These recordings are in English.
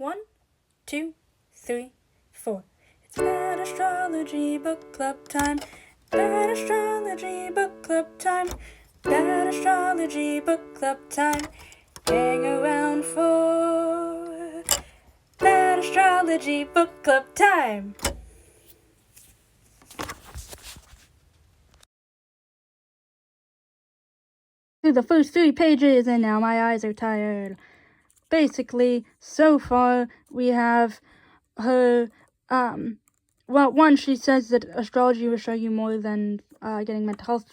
1, 2, 3, 4. It's Bad Astrology Book Club time. Bad Astrology Book Club time. Bad Astrology Book Club time. Hang around for Bad Astrology Book Club time. Through the first 3 pages, and now my eyes are tired. Basically, so far, we have her, well, one, she says that astrology will show you more than, getting mental health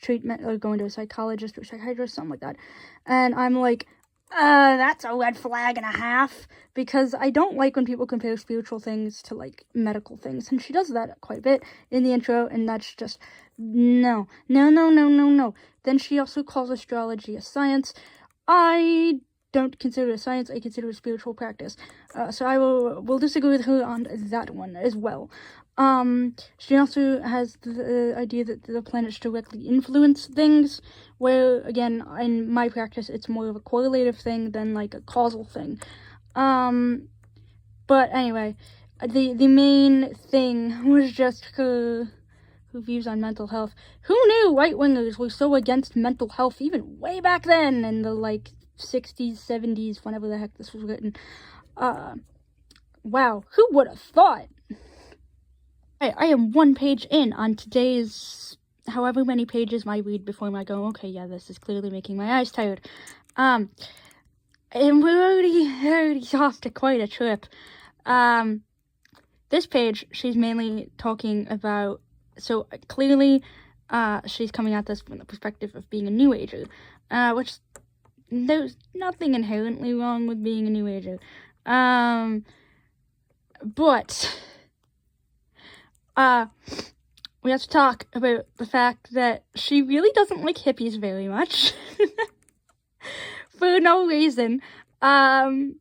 treatment, or going to a psychologist or psychiatrist, something like that. And I'm like, that's a red flag and a half, because I don't like when people compare spiritual things to, like, medical things, and she does that quite a bit in the intro, and that's just, no. Then she also calls astrology a science. I don't consider it a science, I consider it a spiritual practice. So I will disagree with her on that one as well. She also has the idea that the planets directly influence things, where, again, in my practice, it's more of a correlative thing than, like, a causal thing. But anyway, the main thing was just her views on mental health. Who knew right-wingers were so against mental health even way back then, in the, like, 60s, 70s, whenever the heck this was written. Wow, who would have thought? I am 1 page in on today's, however many pages I read before I go, okay, yeah, this is clearly making my eyes tired. And we're already off to quite a trip. This page, she's mainly talking about, so clearly, she's coming at this from the perspective of being a New Ager, which there's nothing inherently wrong with being a New Ager. But we have to talk about the fact that she really doesn't like hippies very much. For no reason. You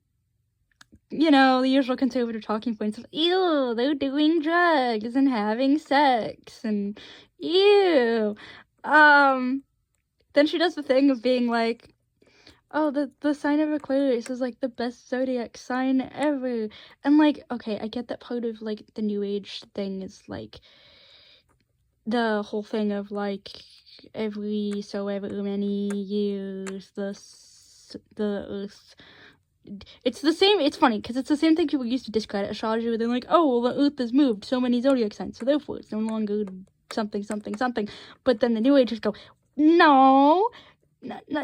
know, the usual conservative talking points of, ew, they're doing drugs and having sex, and ew. Then she does the thing of being like, oh, the sign of Aquarius is, like, the best zodiac sign ever. And, like, okay, I get that part of, like, the New Age thing is, like, the whole thing of, like, every so ever many years, the Earth... It's the same, it's funny, because it's the same thing people used to discredit astrology, where they're like, oh, well, the Earth has moved so many zodiac signs, so therefore it's no longer something. But then the New Agers go, no...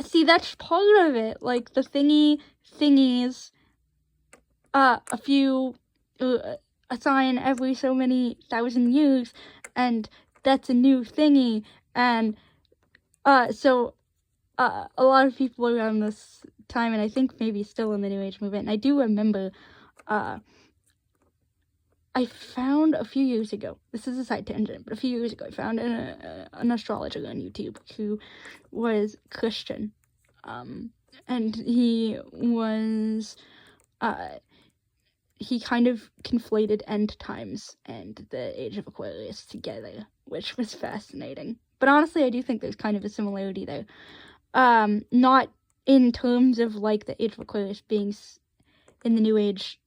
see, that's part of it. Like, the thingies, a sign every so many thousand years, and that's a new thingy, and, so, a lot of people around this time, and I think maybe still in the New Age movement, and I do remember, I found a few years ago, this is a side tangent, but a few years ago, I found an astrologer on YouTube who was Christian, and he was, he kind of conflated end times and the Age of Aquarius together, which was fascinating. But honestly, I do think there's kind of a similarity there. Not in terms of, like, the Age of Aquarius being in the New Age,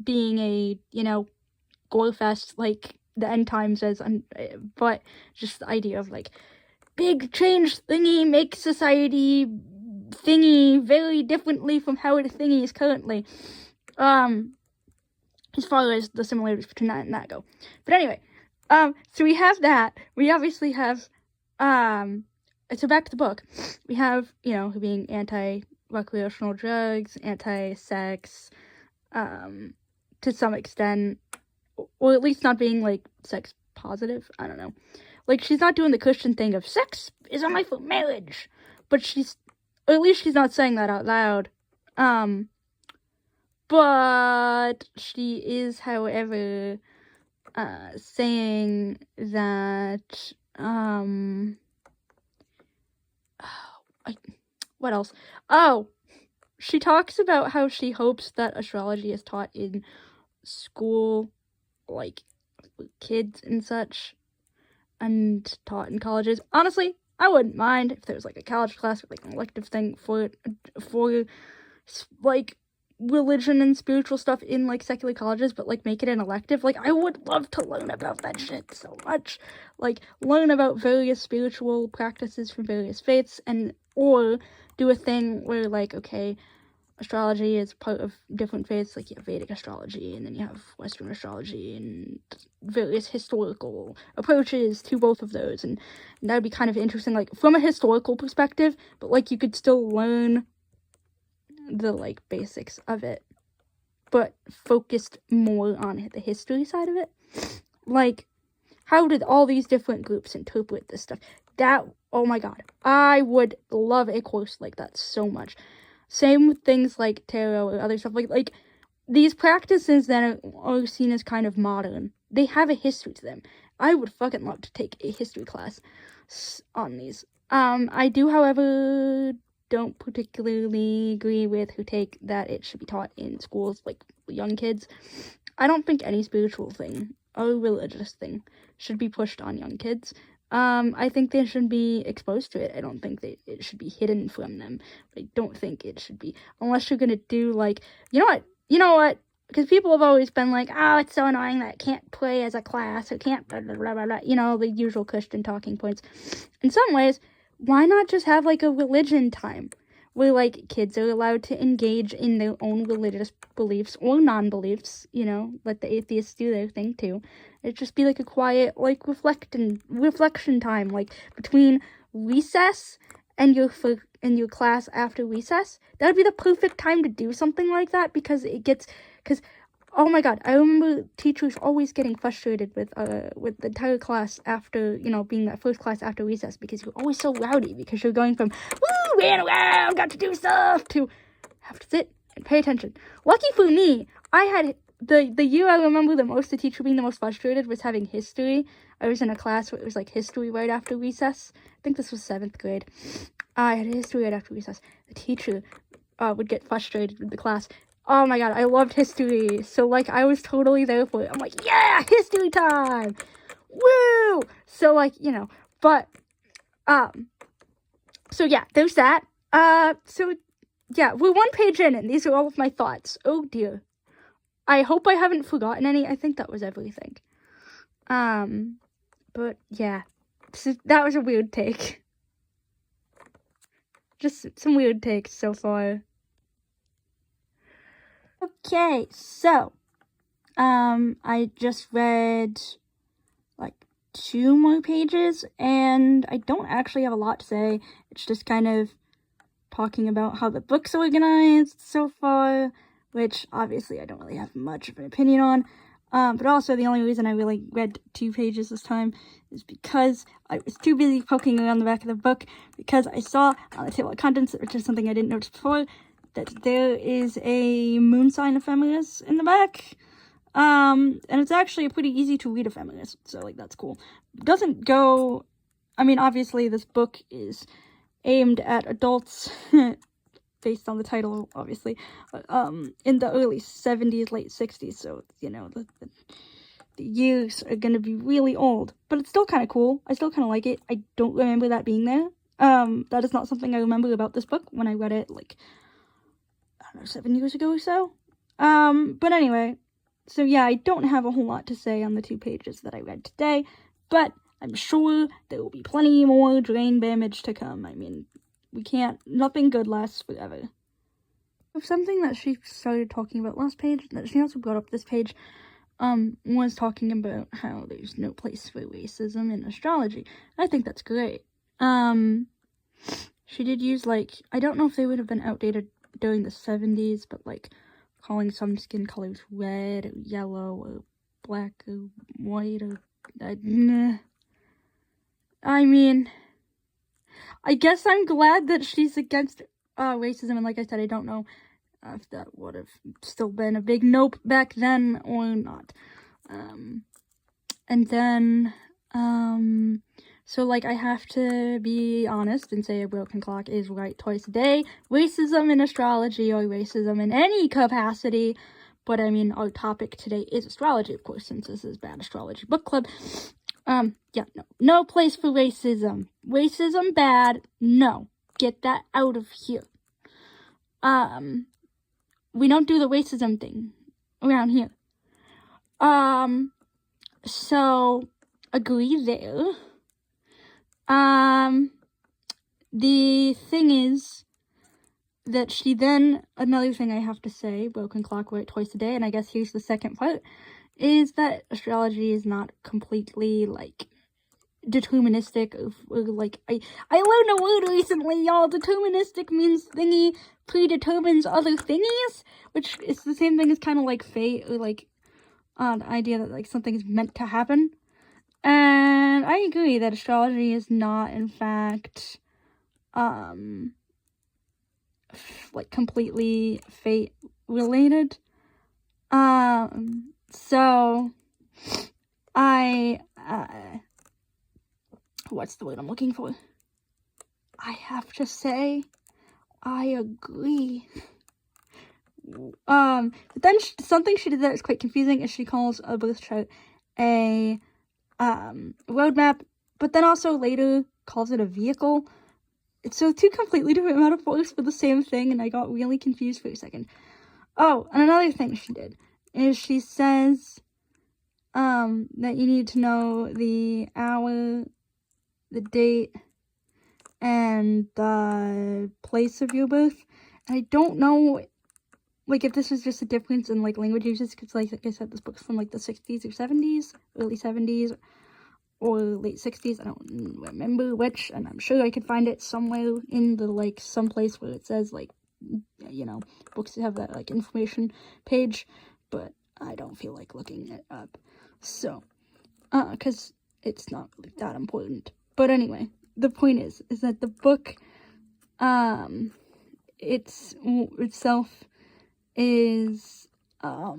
being a, you know, gore fest like the end times is, but just the idea of, like, big change thingy makes society thingy very differently from how the thingy is currently, as far as the similarities between that and that go. But anyway, so we have that. We obviously have, so back to the book. We have, you know, being anti-recreational drugs, anti-sex, to some extent, or at least not being, like, sex positive, I don't know. Like, she's not doing the Christian thing of, sex is only for marriage, but or at least she's not saying that out loud, but she is, however, saying that, what else? Oh, she talks about how she hopes that astrology is taught in school, like, kids and such, and taught in colleges. Honestly, I wouldn't mind if there was, like, a college class with, like, an elective thing for, like, religion and spiritual stuff in, like, secular colleges, but, like, make it an elective. Like, I would love to learn about that shit so much. Like, learn about various spiritual practices from various faiths, or do a thing where, like, okay, astrology is part of different faiths, like you have Vedic astrology, and then you have Western astrology, and various historical approaches to both of those, and that would be kind of interesting, like, from a historical perspective, but, like, you could still learn the, like, basics of it, but focused more on the history side of it. Like, how did all these different groups interpret this stuff? That, oh my god, I would love a course like that so much. Same with things like tarot or other stuff. Like these practices that are seen as kind of modern, they have a history to them. I would fucking love to take a history class on these. I do, however, don't particularly agree with who take that it should be taught in schools, like young kids. I don't think any spiritual thing or religious thing should be pushed on young kids. I think they should be exposed to it. I don't think it should be hidden from them. I don't think it should be, unless you're gonna do, like, you know what, because people have always been like, oh, it's so annoying that it can't play as a class, it can't blah, blah, blah, blah, blah, you know, the usual Christian talking points. In some ways, why not just have, like, a religion time, where, like, kids are allowed to engage in their own religious beliefs or non-beliefs, you know, let the atheists do their thing too. It'd just be, like, a quiet, like, reflection time, like, between recess and your class after recess. That would be the perfect time to do something like that, because oh my god, I remember teachers always getting frustrated with the entire class after, you know, being that first class after recess, because you're always so rowdy, because you're going from, woo, ran around, got to do stuff, to have to sit and pay attention. Lucky for me, I had, the year I remember the most, the teacher being the most frustrated was having history. I was in a class where it was, like, history right after recess. I think this was 7th grade. I had history right after recess. The teacher would get frustrated with the class. Oh my god, I loved history. So, like, I was totally there for it. I'm like, yeah, history time! Woo! So, like, you know, but, so yeah, there's that. So, yeah, we're 1 page in, and these are all of my thoughts. Oh dear. I hope I haven't forgotten any. I think that was everything. But yeah, so that was a weird take. Just some weird takes so far. Okay, so, I just read, like, 2 more pages, and I don't actually have a lot to say. It's just kind of talking about how the book's organized so far, which obviously I don't really have much of an opinion on. But also the only reason I really read 2 pages this time is because I was too busy poking around the back of the book, because I saw on the table of contents, which is something I didn't notice before, that there is a moon sign ephemeris in the back. And it's actually a pretty easy to read ephemeris, so, like, that's cool. It doesn't go, I mean, obviously this book is aimed at adults, based on the title, obviously, in the early 70s, late 60s, so, you know, the years are gonna be really old, but it's still kind of cool. I still kind of like it. I don't remember that being there. That is not something I remember about this book when I read it, like, I don't know, 7 years ago or so. But anyway, so yeah, I don't have a whole lot to say on the 2 pages that I read today, but I'm sure there will be plenty more drain damage to come. I mean, nothing good lasts forever. Something that she started talking about last page, that she also brought up this page, was talking about how there's no place for racism in astrology. I think that's great. She did use, like, I don't know if they would have been outdated during the 70s, but, like, calling some skin colors red or yellow or black or white or, I mean, I guess I'm glad that she's against racism, and like I said, I don't know if that would have still been a big nope back then or not. And then, so, like, I have to be honest and say a broken clock is right twice a day. Racism in astrology, or racism in any capacity, but I mean, our topic today is astrology, of course, since this is Bad Astrology Book Club. Yeah, no place for racism. Racism bad, no. Get that out of here. we don't do the racism thing around here. So agree there. The thing is that she then, another thing I have to say, broken clock right twice a day, and I guess here's the second part, is that astrology is not completely, like, deterministic, or like, I learned a word recently, y'all. Deterministic means thingy predetermines other thingies, which is the same thing as kind of like fate, or like, the idea that, like, something is meant to happen. And I agree that astrology is not, in fact, like, completely fate related. So, what's the word I'm looking for? I have to say, I agree. But then something she did that is quite confusing is she calls a birth chart a, roadmap, but then also later calls it a vehicle. It's so two completely different metaphors for the same thing, and I got really confused for a second. Oh, and another thing she did is she says, that you need to know the hour, the date, and the place of your birth. And I don't know, like, if this is just a difference in, like, language uses, because, like I said, this book's from, like, the 60s or 70s, early 70s, or late 60s, I don't remember which, and I'm sure I could find it somewhere in the, like, someplace where it says, like, you know, books have that, like, information page, but I don't feel like looking it up, so, because it's not really that important. But anyway, the point is that the book, itself is, so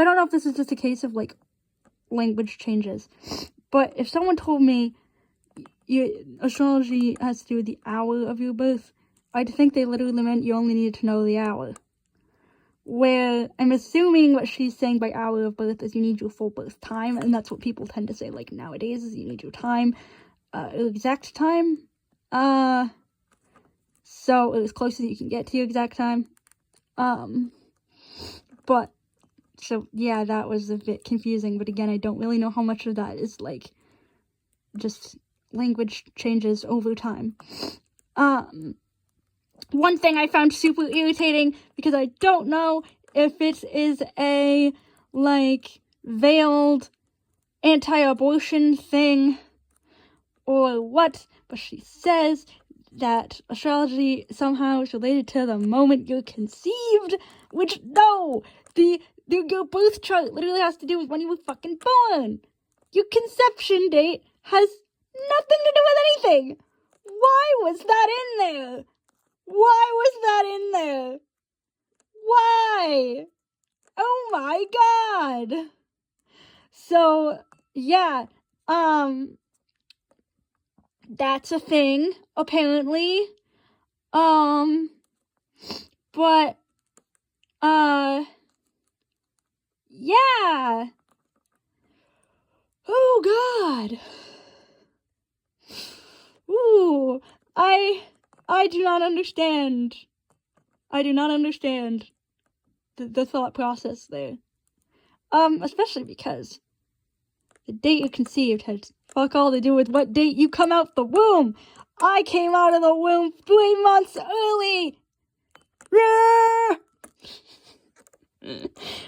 I don't know if this is just a case of, like, language changes, but if someone told me astrology has to do with the hour of your birth, I'd think they literally meant you only needed to know the hour. Where I'm assuming what she's saying by hour of birth is you need your full birth time, and that's what people tend to say, like, nowadays, is you need your time, exact time, so as close as you can get to your exact time, but, so, yeah, that was a bit confusing, but again, I don't really know how much of that is, like, just language changes over time. One thing I found super irritating, because I don't know if it is a, like, veiled anti-abortion thing or what, but she says that astrology somehow is related to the moment you're conceived, which, no! Your birth chart literally has to do with when you were fucking born! Your conception date has nothing to do with anything! Why was that in there? Why was that in there? Why? Oh my god! So, yeah, that's a thing, apparently. But, yeah. Oh god. Ooh, I do not understand. I do not understand the thought process there. Especially because the date you conceived has fuck all to do with what date you come out the womb. I came out of the womb 3 months early.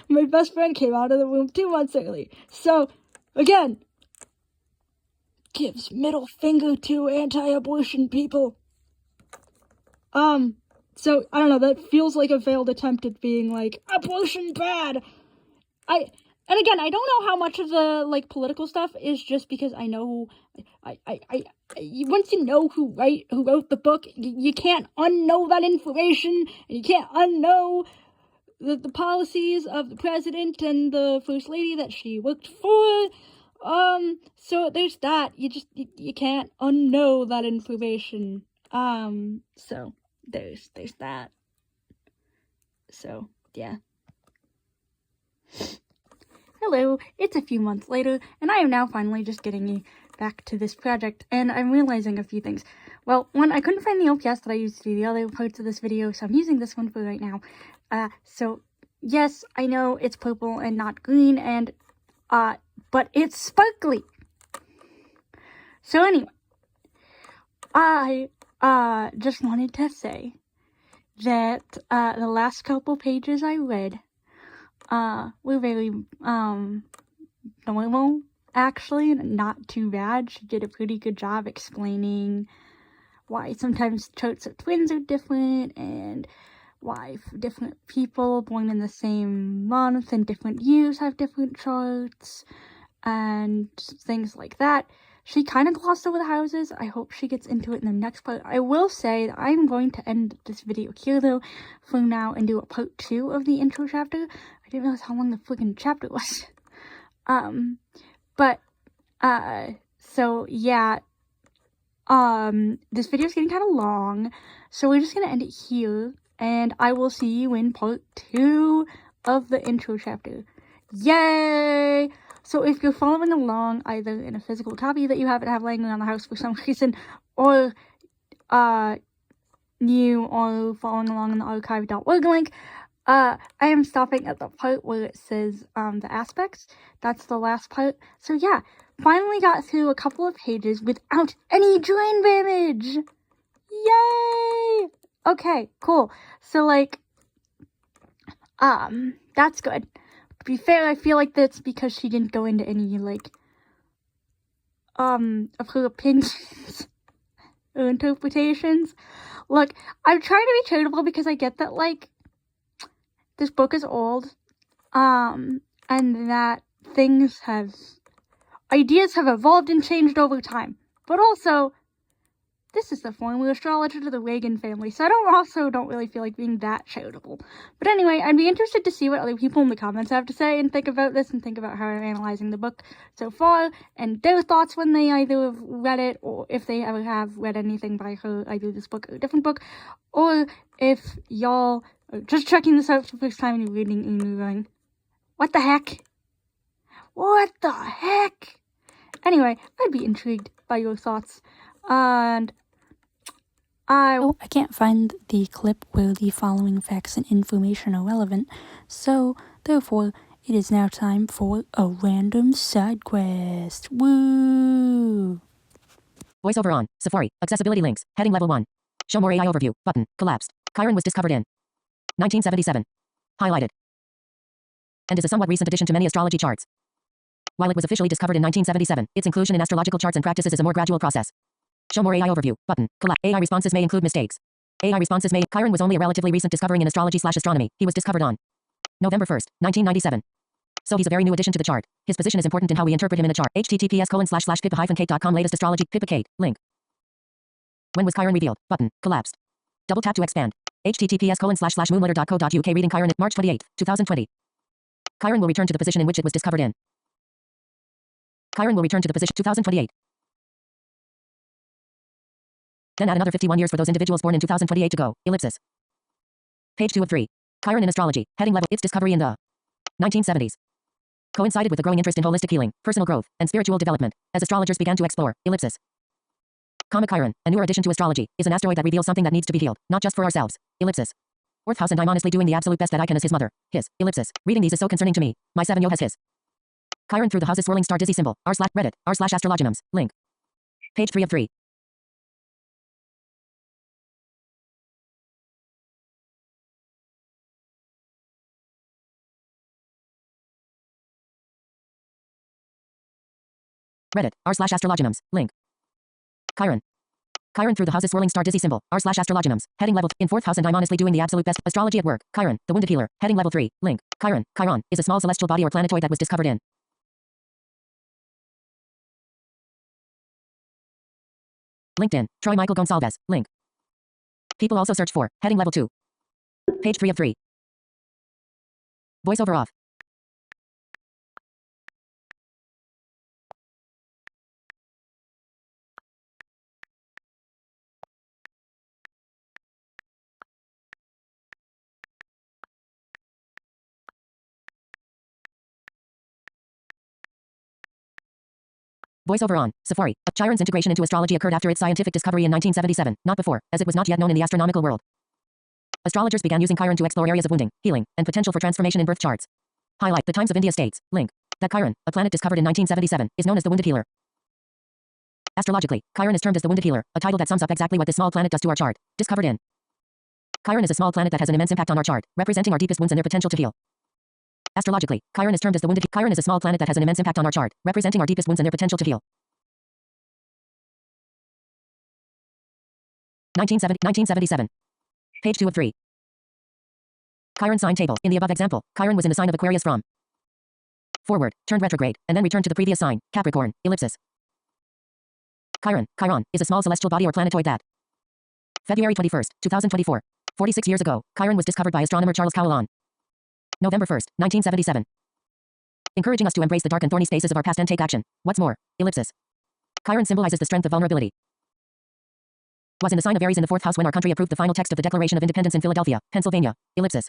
My best friend came out of the womb 2 months early. So, again, gives middle finger to anti-abortion people. So, I don't know, that feels like a failed attempt at being like, abortion bad! And again, I don't know how much of the, like, political stuff is just because I know, once you know who wrote the book, you can't unknow that information, and you can't unknow the policies of the president and the first lady that she worked for, so there's that, you can't unknow that information, so there's that, so, yeah. Hello, it's a few months later, and I am now finally just getting a back to this project, and I'm realizing a few things. Well, one, I couldn't find the OPS that I used to do the other parts of this video, so I'm using this one for right now. So, yes, I know it's purple and not green, and, but it's sparkly. So anyway, I, just wanted to say that, the last couple pages I read, were very, normal, actually, and not too bad. She did a pretty good job explaining why sometimes charts of twins are different, and why different people born in the same month and different years have different charts, and things like that. She kind of glossed over the houses. I hope she gets into it in the next part. I will say that I'm going to end this video here, though, for now, and do a part 2 of the intro chapter. I didn't realize how long the freaking chapter was. So, yeah, this video's getting kind of long, so we're just gonna end it here, and I will see you in part 2 of the intro chapter. Yay! So if you're following along, either in a physical copy that you happen to have laying around the house for some reason, or, you are following along in the archive.org link, I am stopping at the part where it says, the aspects. That's the last part. So yeah, finally got through a couple of pages without any drain damage! Yay! Okay, cool. So, like, that's good. To be fair, I feel like that's because she didn't go into any, like, of her opinions or interpretations. Look, I'm trying to be charitable because I get that, like, this book is old, and that ideas have evolved and changed over time. But also, this is the former astrologer to the Reagan family, so I don't really feel like being that charitable. But anyway, I'd be interested to see what other people in the comments have to say, and think about this, and think about how I'm analyzing the book so far, and their thoughts when they either have read it, or if they ever have read anything by her, either this book or a different book, or if y'all are just checking this out for the first time and you're reading and you're going, what the heck? What the heck? Anyway, I'd be intrigued by your thoughts, and I can't find the clip where the following facts and information are relevant, so therefore it is now time for a random side quest. Woo! Voiceover on. Safari. Accessibility links. Heading level 1. Show more AI overview. Button. Collapsed. Chiron was discovered in 1977. Highlighted. And is a somewhat recent addition to many astrology charts. While it was officially discovered in 1977, its inclusion in astrological charts and practices is a more gradual process. Show more AI overview. Button. AI responses may include mistakes. Chiron was only a relatively recent discovering in astrology/astronomy. He was discovered on November 1st, 1997. So he's a very new addition to the chart. His position is important in how we interpret him in the chart. https://pippa-kate.com latest astrology. Pippa Kate. Link. When was Chiron revealed? Button. Collapsed. Double tap to expand. https://moonletter.co.uk reading Chiron March 28, 2020. Chiron will return to the position in which it was discovered in. Chiron will return to the position 2028. Then add another 51 years for those individuals born in 2028 to go. Ellipsis. Page 2 of 3. Chiron in astrology. Heading level. Its discovery in the 1970s. Coincided with the growing interest in holistic healing, personal growth, and spiritual development, as astrologers began to explore. Ellipsis. Chiron, a newer addition to astrology, is an asteroid that reveals something that needs to be healed, not just for ourselves. Ellipsis. Fourth house, and I'm honestly doing the absolute best that I can as his mother. His. Ellipsis. Reading these is so concerning to me. My 7-yo has his. Chiron through the houses swirling star dizzy symbol. r/reddit. r/astrologinums. Link. Page 3 of 3. Reddit. r/astrologinums. Link. Chiron. Chiron through the houses swirling star dizzy symbol. r/astrologinums. Heading level in 4th house, and I'm honestly doing the absolute best. Astrology at work. Chiron, the wounded healer. Heading level 3. Link. Chiron is a small celestial body or planetoid that was discovered in LinkedIn. Troy Michael Gonsalves. Link. People also search for. Heading level 2. Page 3 of 3. Voiceover off. Voiceover on. Safari. Chiron's integration into astrology occurred after its scientific discovery in 1977, not before, as it was not yet known in the astronomical world. Astrologers began using Chiron to explore areas of wounding, healing, and potential for transformation in birth charts. Highlight. The Times of India states, link, that Chiron, a planet discovered in 1977, is known as the wounded healer. Astrologically, Chiron is termed as the wounded healer, a title that sums up exactly what this small planet does to our chart. Discovered in. Chiron is a small planet that has an immense impact on our chart, representing our deepest wounds and their potential to heal. Astrologically, Chiron is termed as the wounded. Chiron is a small planet that has an immense impact on our chart, representing our deepest wounds and their potential to heal. 1977. Page 2 of 3. Chiron sign table. In the above example, Chiron was in the sign of Aquarius from forward, turned retrograde, and then returned to the previous sign, Capricorn, ellipsis. Chiron is a small celestial body or planetoid that February 21st, 2024. 46 years ago, Chiron was discovered by astronomer Charles Cowell on November 1st, 1977. Encouraging us to embrace the dark and thorny spaces of our past and take action. What's more, ellipsis. Chiron symbolizes the strength of vulnerability. Was in the sign of Aries in the 4th house when our country approved the final text of the Declaration of Independence in Philadelphia, Pennsylvania, ellipsis.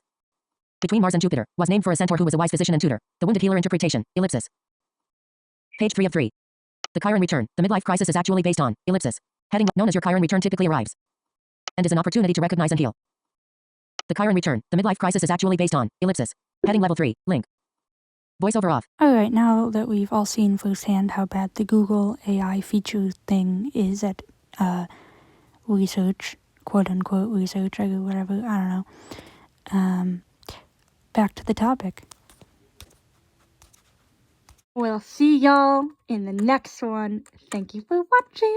Between Mars and Jupiter, was named for a centaur who was a wise physician and tutor. The wounded healer interpretation, ellipsis. Page 3 of 3. The Chiron return. The midlife crisis is actually based on, ellipsis. Heading known as your Chiron return typically arrives and is an opportunity to recognize and heal. The Chiron return. The midlife crisis is actually based on, ellipsis. Heading level 3, link. Voiceover off. Alright, now that we've all seen firsthand how bad the Google AI feature thing is at research, quote unquote research, or whatever, I don't know. Back to the topic. We'll see y'all in the next one. Thank you for watching.